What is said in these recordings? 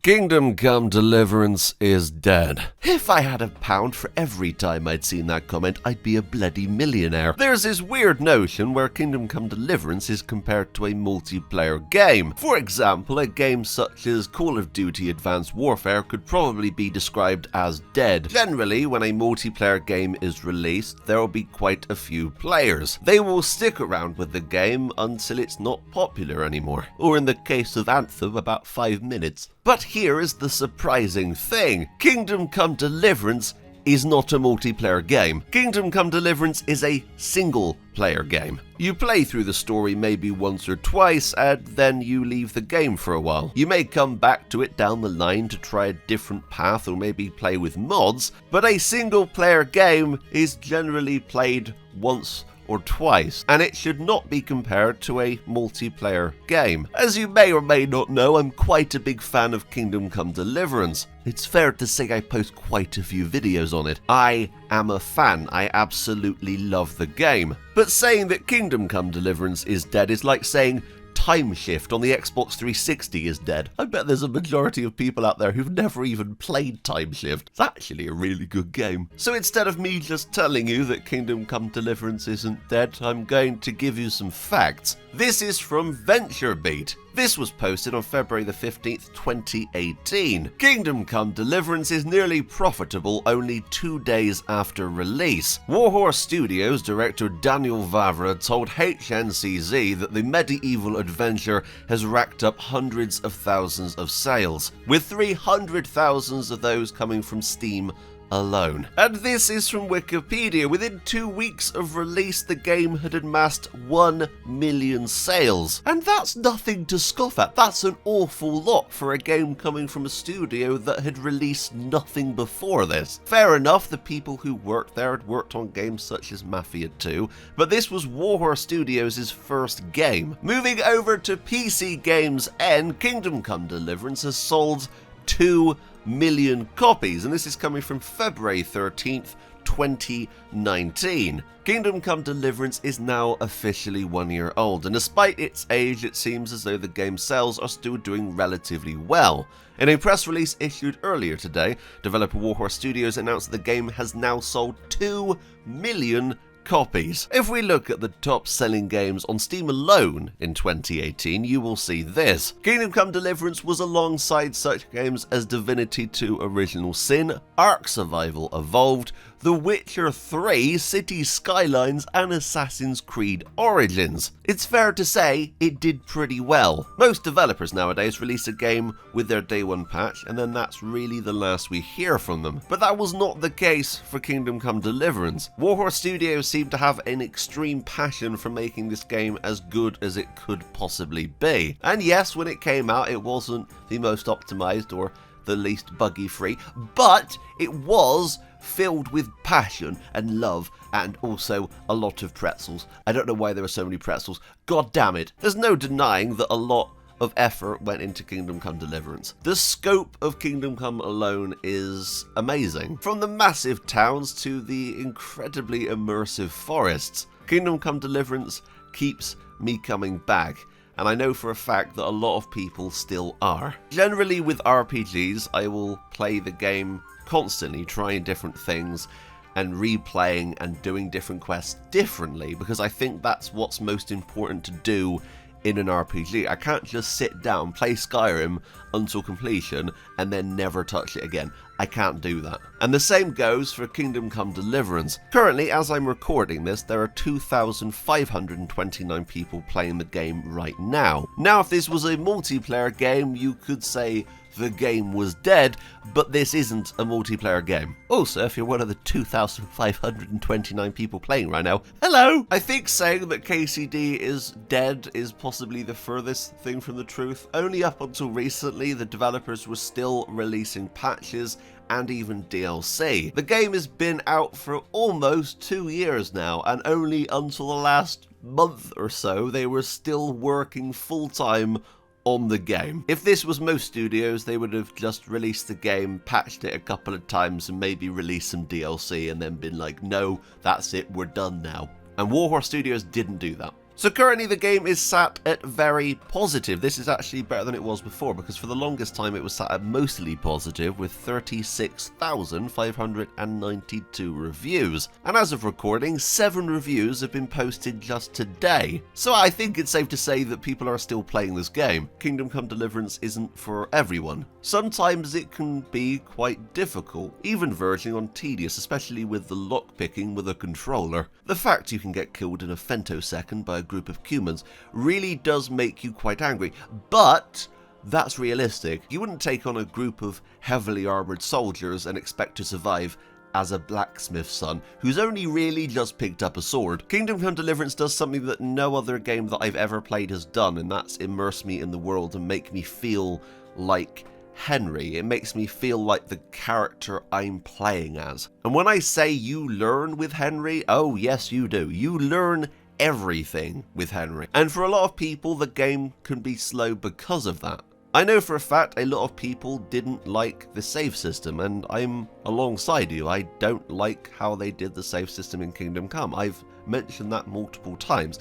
Kingdom Come Deliverance is dead. If I had £1 for every time I'd seen that comment, I'd be a bloody millionaire. There's this weird notion where Kingdom Come Deliverance is compared to a multiplayer game. For example, a game such as Call of Duty Advanced Warfare could probably be described as dead. Generally, when a multiplayer game is released, there will be quite a few players. They will stick around with the game until it's not popular anymore, or in the case of Anthem, about 5 minutes. But here is the surprising thing. Kingdom Come Deliverance is not a multiplayer game. Kingdom Come Deliverance is a single-player game. You play through the story maybe once or twice, and then you leave the game for a while. You may come back to it down the line to try a different path or maybe play with mods, but a single-player game is generally played once or twice, and it should not be compared to a multiplayer game. As you may or may not know, I'm quite a big fan of Kingdom Come Deliverance. It's fair to say I post quite a few videos on it. I am a fan. I absolutely love the game. But saying that Kingdom Come Deliverance is dead is like saying Time Shift on the Xbox 360 is dead. I bet there's a majority of people out there who've never even played Time Shift. It's actually a really good game. So instead of me just telling you that Kingdom Come Deliverance isn't dead, I'm going to give you some facts. This is from VentureBeat. This was posted on February the 15th, 2018. Kingdom Come Deliverance is nearly profitable only 2 days after release. Warhorse Studios director Daniel Vavra told HNCZ that the medieval adventure has racked up hundreds of thousands of sales, with 300,000 of those coming from Steam alone. And this is from Wikipedia. Within 2 weeks of release, the game had amassed 1 million sales. And that's nothing to scoff at. That's an awful lot for a game coming from a studio that had released nothing before this. Fair enough, the people who worked there had worked on games such as Mafia 2, but this was Warhorse Studios' first game. Moving over to PC Games N, Kingdom Come Deliverance has sold 2 million copies, and this is coming from February 13th, 2019. Kingdom Come Deliverance is now officially 1 year old, and despite its age, it seems as though the game's sales are still doing relatively well. In a press release issued earlier today, developer Warhorse Studios announced that the game has now sold 2 million copies. If we look at the top selling games on Steam alone in 2018, you will see this. Kingdom Come Deliverance was alongside such games as Divinity 2 Original Sin, Ark Survival Evolved, The Witcher 3, Cities Skylines, and Assassin's Creed Origins. It's fair to say it did pretty well. Most developers nowadays release a game with their day one patch, and then that's really the last we hear from them. But that was not the case for Kingdom Come Deliverance. Warhorse Studios seemed to have an extreme passion for making this game as good as it could possibly be. And yes, when it came out, it wasn't the most optimized or the least buggy free, but it was filled with passion and love, and also a lot of pretzels. I don't know why there were so many pretzels. God damn it. There's no denying that a lot of effort went into Kingdom Come Deliverance. The scope of Kingdom Come alone is amazing. From the massive towns to the incredibly immersive forests, Kingdom Come Deliverance keeps me coming back. And I know for a fact that a lot of people still are. Generally with RPGs, I will play the game constantly, trying different things and replaying and doing different quests differently, because I think that's what's most important to do in an RPG. I can't just sit down, play Skyrim until completion, and then never touch it again. I can't do that. And the same goes for Kingdom Come Deliverance. Currently, as I'm recording this, there are 2,529 people playing the game right now. Now, if this was a multiplayer game, you could say the game was dead, but this isn't a multiplayer game. Also, if you're one of the 2,529 people playing right now, hello! I think saying that KCD is dead is possibly the furthest thing from the truth. Only up until recently, the developers were still releasing patches and even DLC. The game has been out for almost 2 years now, and only until the last month or so, they were still working full-time on the game. If this was most studios, they would have just released the game, patched it a couple of times, and maybe released some DLC and then been like, no, that's it, we're done now. And Warhorse Studios didn't do that. So currently the game is sat at very positive. This is actually better than it was before, because for the longest time it was sat at mostly positive with 36,592 reviews. And as of recording, 7 reviews have been posted just today. So I think it's safe to say that people are still playing this game. Kingdom Come Deliverance isn't for everyone. Sometimes it can be quite difficult, even verging on tedious, especially with the lockpicking with a controller. The fact you can get killed in a femtosecond by a group of humans really does make you quite angry, but that's realistic. You wouldn't take on a group of heavily armoured soldiers and expect to survive as a blacksmith's son who's only really just picked up a sword. Kingdom Come Deliverance does something that no other game that I've ever played has done, and that's immerse me in the world and make me feel like Henry. It makes me feel like the character I'm playing as. And when I say you learn with Henry, oh yes you do. You learn everything with Henry. And for a lot of people the game can be slow because of that. I know for a fact a lot of people didn't like the save system, and I'm alongside you. I don't like how they did the save system in Kingdom Come. I've mentioned that multiple times.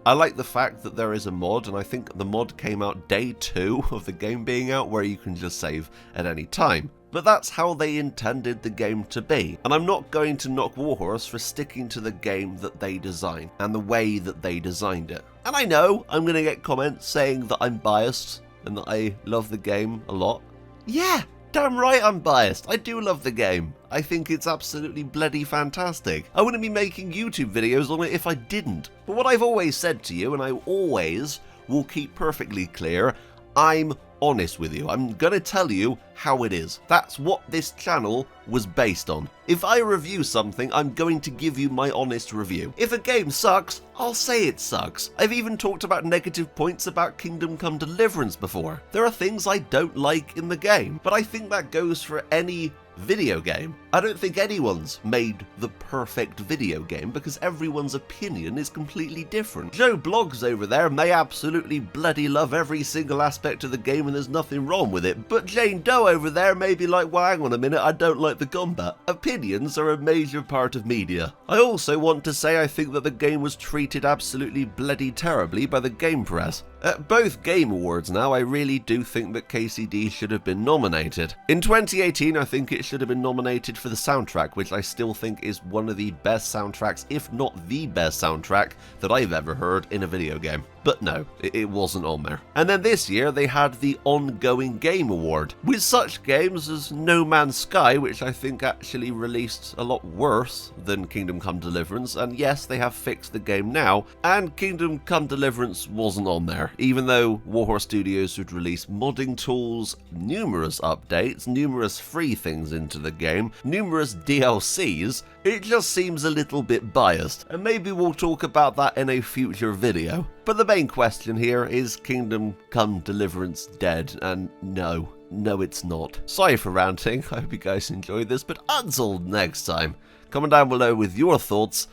I like the fact that there is a mod, and I think the mod came out day 2 of the game being out, where you can just save at any time. But that's how they intended the game to be, and I'm not going to knock Warhorse for sticking to the game that they designed, and the way that they designed it. And I know I'm going to get comments saying that I'm biased, and that I love the game a lot. Yeah, damn right I'm biased. I do love the game. I think it's absolutely bloody fantastic. I wouldn't be making YouTube videos on it if I didn't. But what I've always said to you, and I always will keep perfectly clear, I'm honest with you. I'm gonna tell you how it is. That's what this channel was based on. If I review something, I'm going to give you my honest review. If a game sucks, I'll say it sucks. I've even talked about negative points about Kingdom Come Deliverance before. There are things I don't like in the game, but I think that goes for any video game. I don't think anyone's made the perfect video game, because everyone's opinion is completely different. Joe Blogs over there may absolutely bloody love every single aspect of the game and there's nothing wrong with it, but Jane Doe over there may be like, well, hang on a minute, I don't like the combat. Opinions are a major part of media. I also want to say I think that the game was treated absolutely bloody terribly by the game press. At both Game Awards now, I really do think that KCD should have been nominated. In 2018, I think it should have been nominated for the soundtrack, which I still think is one of the best soundtracks, if not the best soundtrack, that I've ever heard in a video game. But no, it wasn't on there. And then this year, they had the Ongoing Game Award, with such games as No Man's Sky, which I think actually released a lot worse than Kingdom Come Deliverance, and yes, they have fixed the game now, and Kingdom Come Deliverance wasn't on there, even though Warhorse Studios would release modding tools, numerous updates, numerous free things into the game, numerous DLCs. It just seems a little bit biased, and maybe we'll talk about that in a future video. But the main question here is Kingdom Come Deliverance dead? And no, it's not. Sorry for ranting, I hope you guys enjoyed this, but until next time, comment down below with your thoughts,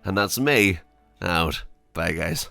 and that's me, out. Bye guys.